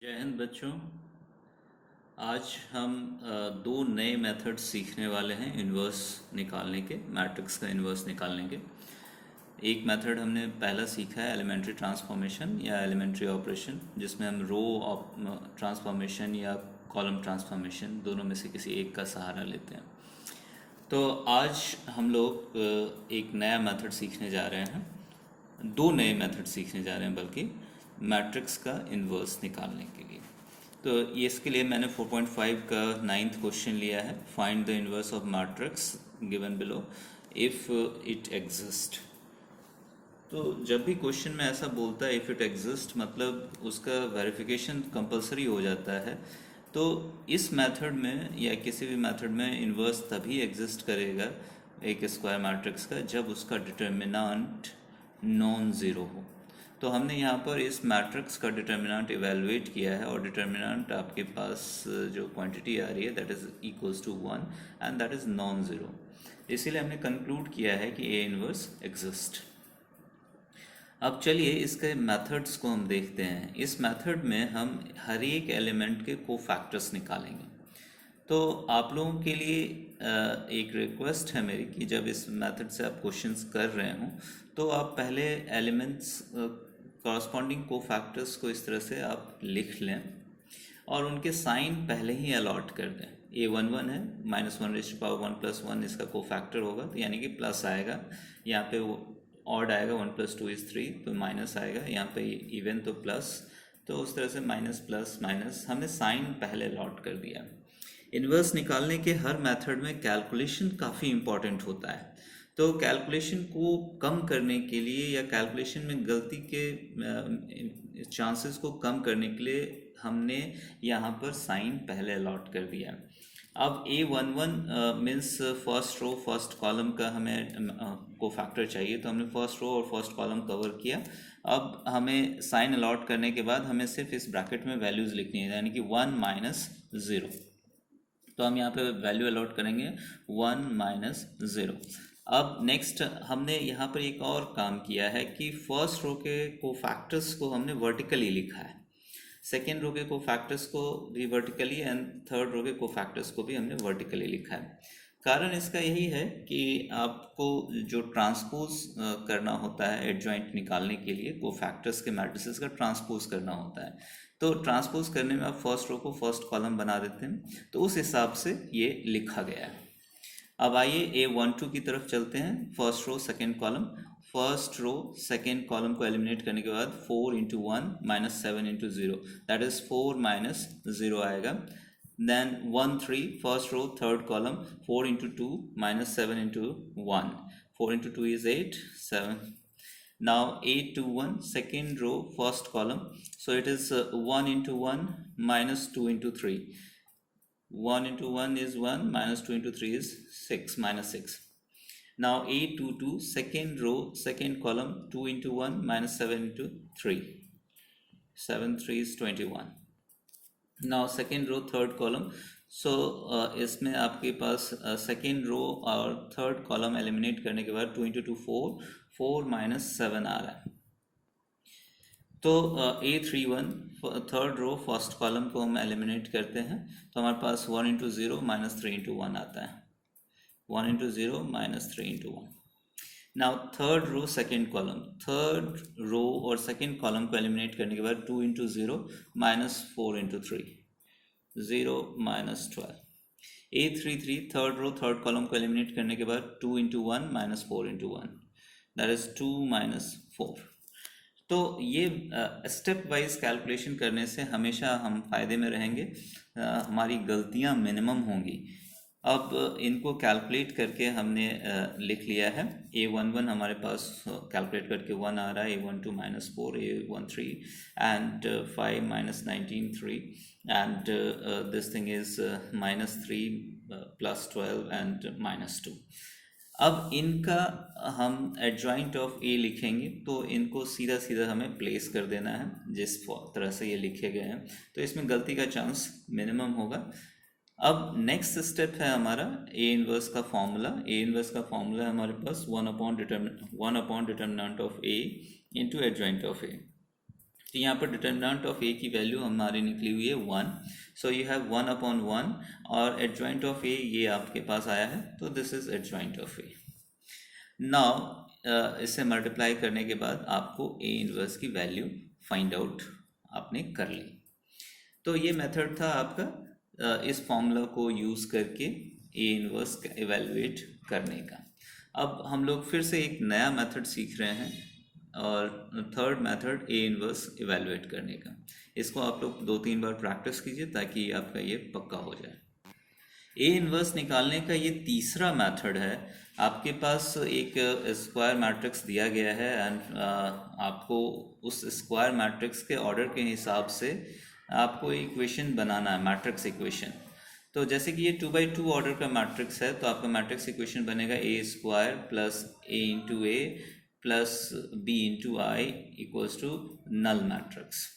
जय हिंद बच्चों। आज हम दो नए मेथड्स सीखने वाले हैं इन्वर्स निकालने के, मैट्रिक्स का इन्वर्स निकालने के। एक मेथड हमने पहला सीखा है एलिमेंट्री ट्रांसफॉर्मेशन या एलिमेंट्री ऑपरेशन, जिसमें हम रो ट्रांसफॉर्मेशन या कॉलम ट्रांसफॉर्मेशन दोनों में से किसी एक का सहारा लेते हैं। तो आज हम लोग एक नया मेथड सीखने जा रहे हैं, दो नए मेथड सीखने जा रहे हैं बल्कि, मैट्रिक्स का इन्वर्स निकालने के लिए। तो ये इसके लिए मैंने 4.5 का 9th क्वेश्चन लिया है, find the inverse of matrix given below if it exist. तो जब भी क्वेश्चन में ऐसा बोलता है इफ़ इट एग्जिस्ट, मतलब उसका वेरिफिकेशन कंपलसरी हो जाता है। तो इस मेथड में या किसी भी मेथड में इन्वर्स तभी एग्जिस्ट करेगा एक स्क्वायर मैट्रिक्स का जब उसका डिटर्मिनेंट नॉन ज़ीरो हो। तो हमने यहाँ पर इस मैट्रिक्स का डिटर्मिनेंट इवेलुएट किया है और डिटर्मिनेंट आपके पास जो क्वांटिटी आ रही है that is equals to 1 and that is non zero. इसीलिए हमने कंक्लूड किया है कि ए इन्वर्स एग्जिस्ट। अब चलिए इसके मेथड्स को हम देखते हैं। इस मेथड में हम हर एक एलिमेंट के कोफैक्टर्स निकालेंगे। तो आप लोगों के लिए एक रिक्वेस्ट है मेरी कि जब इस मेथड से आप क्वेश्चंस कर रहे हों तो आप पहले एलिमेंट्स कॉरस्पॉन्डिंग कोफैक्टर्स को इस तरह से आप लिख लें और उनके साइन पहले ही अलॉट कर दें। ए 1 है, -1^1 + 1 इसका कोफैक्टर होगा, तो यानी कि प्लस आएगा। यहाँ पे वो ऑड आएगा, 1 + 2 = 3, तो माइनस आएगा। यहाँ पे इवन तो प्लस, तो उस तरह से माइनस प्लस माइनस हमने साइन पहले अलॉट कर दिया। इन्वर्स निकालने के हर मेथड में कैलकुलेशन काफ़ी इम्पॉर्टेंट होता है। तो कैलकुलेशन को कम करने के लिए या कैलकुलेशन में गलती के चांसेस को कम करने के लिए हमने यहाँ पर साइन पहले अलॉट कर दिया। अब A11 means first row first column का हमें कोफैक्टर चाहिए, तो हमने फर्स्ट रो और फर्स्ट कॉलम कवर किया। अब हमें साइन अलॉट करने के बाद हमें सिर्फ इस ब्रैकेट में वैल्यूज़ लिखनी है, यानी कि 1 - 0। तो हम यहाँ पे वैल्यू अलॉट करेंगे 1 - 0। अब नेक्स्ट हमने यहाँ पर एक और काम किया है कि फर्स्ट रो के कोफैक्टर्स को हमने वर्टिकली लिखा है, सेकेंड रो के कोफैक्टर्स को भी वर्टिकली एंड थर्ड रो के कोफैक्टर्स को भी हमने वर्टिकली लिखा है। कारण इसका यही है कि आपको जो ट्रांसपोज करना होता है एडजॉइंट निकालने के लिए, कोफैक्टर्स के मैट्रिसेस का ट्रांसपोज करना होता है। तो ट्रांसपोज करने में आप फर्स्ट रो को फर्स्ट कॉलम बना देते हैं, तो उस हिसाब से ये लिखा गया है। अब आइए A12 की तरफ चलते हैं। First row second column, first row second column को एलिमिनेट करने के बाद 4 × 1 - 7 × 0, दैट इज 4 - 0 आएगा। Then 1 3 first row third column, 4 × 2 - 7 × 1, 4 × 2 is 8, 7. Now 8 to 1 second row first column, so it is 1 × 1 - 2 × 3. 1 × 1 is 1, -2 × 3 is 6, -6. Now A22 second row second column, 2 × 1 - 7 × 3, 7 3 is 21. Now second row third column, so इसमें आपके पास second row और third column eliminate करने के बाद 2 × 2 4, 4 - 7 आ रहा है। तो A31 third row first column को हम एलिमिनेट करते हैं, तो हमारे पास 1 × 0 - 3 × 1 आता है, 1 × 0 - 3 × 1। Now third row second column, third row और सेकेंड कॉलम को एलिमिनेट करने के बाद 2 × 0 - 4 × 3, 0 - 12। A33 third row third column को एलिमिनेट करने के बाद 2 × 1 - 4 × 1, दैट इज 2 - 4। तो ये स्टेप वाइज कैलकुलेशन करने से हमेशा हम फायदे में रहेंगे, हमारी गलतियां मिनिमम होंगी। अब इनको कैलकुलेट करके हमने लिख लिया है। A11 हमारे पास कैलकुलेट करके 1 आ रहा है, A12 -4, A13 and 5 - 19 3, and this thing is -3 + 12 and -2। अब इनका हम एडजॉइंट ऑफ ए लिखेंगे, तो इनको सीधा सीधा हमें प्लेस कर देना है जिस तरह से ये लिखे गए हैं, तो इसमें गलती का चांस मिनिमम होगा। अब नेक्स्ट स्टेप है हमारा ए इनवर्स का फॉर्मूला। ए इनवर्स का फॉर्मूला है हमारे पास 1 upon determinant of A into adjoint of A. तो यहाँ पर डिटर्मिनेंट ऑफ ए की वैल्यू हमारी निकली हुई है 1, सो यू हैव 1/1 और एडजॉइंट ऑफ ए ये आपके पास आया है, तो this is adjoint of A. Now इससे मल्टीप्लाई करने के बाद आपको ए इनवर्स की वैल्यू फाइंड आउट आपने कर ली। तो ये मेथड था आपका इस फॉर्मूला को यूज़ करके ए इनवर्स एवेलुएट करने का। अब हम लोग फिर से एक नया मेथड सीख रहे हैं और third method A inverse evaluate करने का। इसको आप लोग 2-3 बार प्रैक्टिस कीजिए ताकि आपका ये पक्का हो जाए। ए इनवर्स निकालने का ये तीसरा मेथड है। आपके पास एक स्क्वायर मैट्रिक्स दिया गया है एंड आपको उस स्क्वायर मैट्रिक्स के ऑर्डर के हिसाब से आपको इक्वेशन बनाना है, मैट्रिक्स इक्वेशन। तो जैसे कि ये 2x2 ऑर्डर का मैट्रिक्स है, तो आपका मैट्रिक्स इक्वेशन बनेगा A square plus A into A plus B into I equals to null matrix.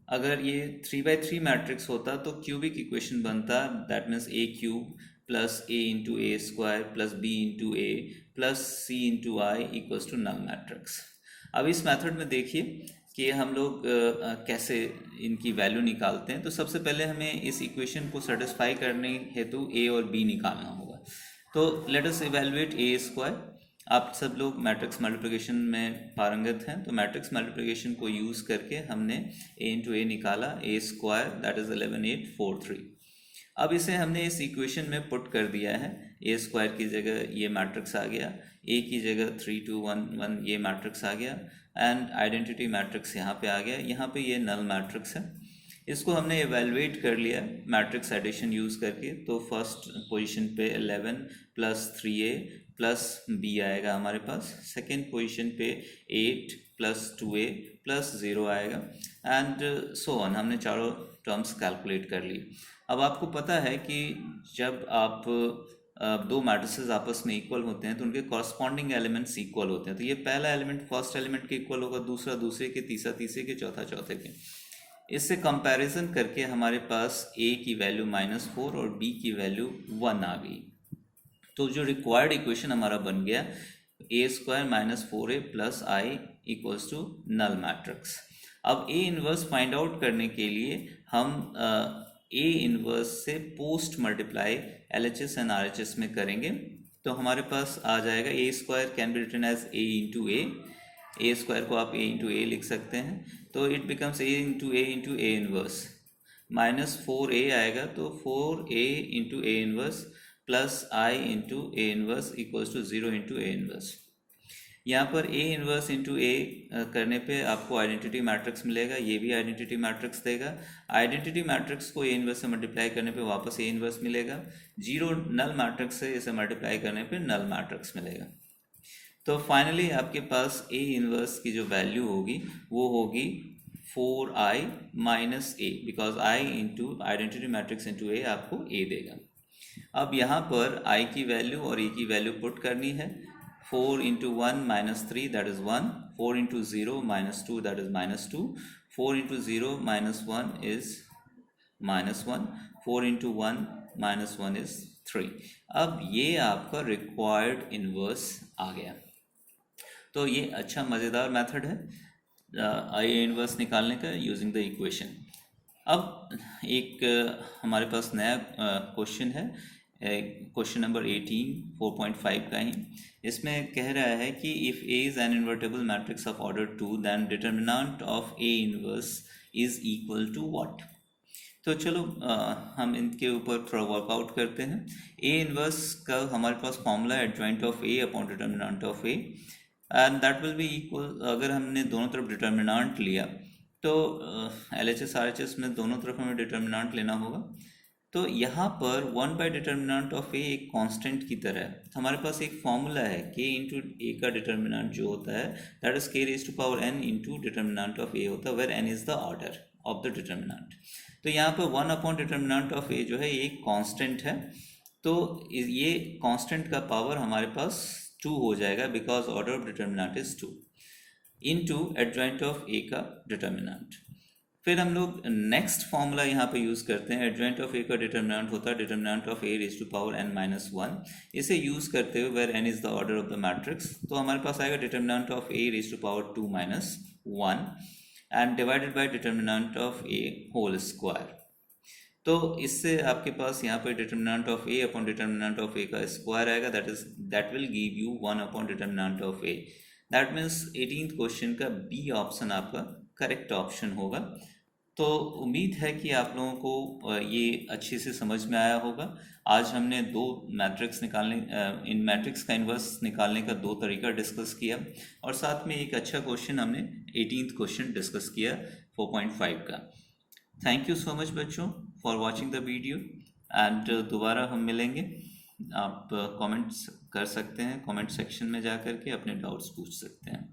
अगर ये 3x3 मैट्रिक्स होता तो क्यूबिक इक्वेशन बनता, that means A cube plus A into A square plus B into A plus C into I equals to null matrix. अब इस method में देखिए कि हम लोग कैसे इनकी वैल्यू निकालते हैं। तो सबसे पहले हमें इस इक्वेशन को सेटिस्फाई करने हेतु ए और बी निकालना होगा। तो लेट अस इवैल्यूएट ए स्क्वायर। आप सब लोग मैट्रिक्स मल्टीप्लिकेशन में पारंगत हैं, तो मैट्रिक्स मल्टीप्लिकेशन को यूज़ करके हमने ए इंटू ए निकाला, ए स्क्वायर दैट इज़ 11843। अब इसे हमने इस इक्वेशन में पुट कर दिया है। ए स्क्वायर की जगह ये मैट्रिक्स आ गया, ए की जगह 3 2 1 1 ये मैट्रिक्स आ गया एंड आइडेंटिटी मैट्रिक्स यहाँ पे आ गया। यहाँ पे ये नल मैट्रिक्स है। इसको हमने एवेलुएट कर लिया मैट्रिक्स एडिशन यूज़ करके। तो फर्स्ट पोजीशन पे 11 प्लस 3a प्लस b आएगा हमारे पास। सेकेंड पोजीशन पे 8 प्लस 2a प्लस 0 आएगा एंड सो ऑन। हमने चारों टर्म्स कैलकुलेट कर ली। अब आपको पता है कि जब आप दो मैट्रिसेस आपस में इक्वल होते हैं तो उनके कॉरस्पॉन्डिंग एलिमेंट्स इक्वल होते हैं। तो ये पहला एलिमेंट फर्स्ट एलिमेंट के इक्वल होगा, दूसरा दूसरे के, तीसरा तीसरे के, चौथा चौथे के। इससे कंपैरिजन करके हमारे पास a की वैल्यू -4 और b की वैल्यू 1 आ गई। तो जो रिक्वायर्ड इक्वेशन हमारा बन गया A square -4a plus I equals to null matrix. अब ए इनवर्स फाइंड आउट करने के लिए हम ए इनवर्स से post multiply LHS and RHS में करेंगे। तो हमारे पास आ जाएगा A square can be written as A into A square को आप ए इंटू ए लिख सकते हैं। तो it becomes A into A inverse. -4a आएगा तो 4a into A inverse plus I into A inverse equals to 0 into A inverse. यहाँ पर ए इनवर्स इंटू ए करने पे आपको आइडेंटिटी मैट्रिक्स मिलेगा, ये भी आइडेंटिटी मैट्रिक्स देगा। आइडेंटिटी मैट्रिक्स को ए इनवर्स से मल्टीप्लाई करने पे वापस ए इनवर्स मिलेगा। 0 नल मैट्रिक्स से इसे मल्टीप्लाई करने पे नल मैट्रिक्स मिलेगा। तो फाइनली आपके पास ए इनवर्स की जो वैल्यू होगी वो होगी 4i minus A, because I into identity matrix into A आपको ए देगा। अब यहाँ पर i की वैल्यू और e की वैल्यू पुट करनी है। 4 into 1 -3 that is 1, 4 into 0 -2 that is -2, 4 into 0 -1 is -1, 4 into 1 -1 is 3। अब ये आपका रिक्वायर्ड इनवर्स आ गया। तो ये अच्छा मज़ेदार मेथड है आई इनवर्स निकालने का यूजिंग द इक्वेशन। अब एक हमारे पास नया क्वेश्चन है, क्वेश्चन नंबर 18 4.5 का ही। इसमें कह रहा है कि if A is an invertible matrix of order 2 then determinant of A inverse is equal to what. तो चलो हम इनके ऊपर थोड़ा वर्कआउट करते हैं। ए इनवर्स का हमारे पास फॉर्मूला है adjoint of A upon determinant of A and that will be equal. अगर हमने दोनों तरफ डिटर्मिनेंट लिया तो LHS RHS में दोनों तरफ हमें डिटर्मिनेंट लेना होगा। तो यहाँ पर 1 बाई डिटर्मिनेंट ऑफ ए एक कांस्टेंट की तरह है। हमारे पास एक फॉर्मूला है k इंटू ए का डिटर्मिनेंट जो होता है that is k raise to power n into determinant of A होता है, where n is the order of the determinant. तो यहाँ पर 1 अपॉन डिटर्मिनेंट ऑफ ए जो है ये एक कांस्टेंट है। तो ये कांस्टेंट का पावर हमारे पास 2 हो जाएगा because order of determinant is 2 into adjoint of A का डिटर्मिनेंट। फिर हम लोग नेक्स्ट फॉर्मूला यहाँ पे यूज़ करते हैं। एडजॉइंट ऑफ ए का डिटर्मिनेंट होता है determinant of A raise to power n minus 1। इसे यूज़ करते हुए where n is the order of the matrix, तो हमारे पास आएगा determinant of A raise to power 2 minus 1 and divided by determinant of A whole square. तो इससे आपके पास यहाँ पे determinant of A upon determinant of A का स्क्वायर आएगा, that will give you 1 upon determinant of A. That means 18th question का B option आपका करेक्ट ऑप्शन होगा। तो उम्मीद है कि आप लोगों को ये अच्छे से समझ में आया होगा। आज हमने दो मैट्रिक्स निकालने इन मैट्रिक्स का इन्वर्स निकालने का दो तरीका डिस्कस किया, और साथ में एक अच्छा क्वेश्चन हमने 18th क्वेश्चन डिस्कस किया 4.5 का। थैंक यू सो मच बच्चों for watching the video, and दोबारा हम मिलेंगे। आप कमेंट्स कर सकते हैं, कमेंट सेक्शन में जा कर के अपने डाउट्स पूछ सकते हैं।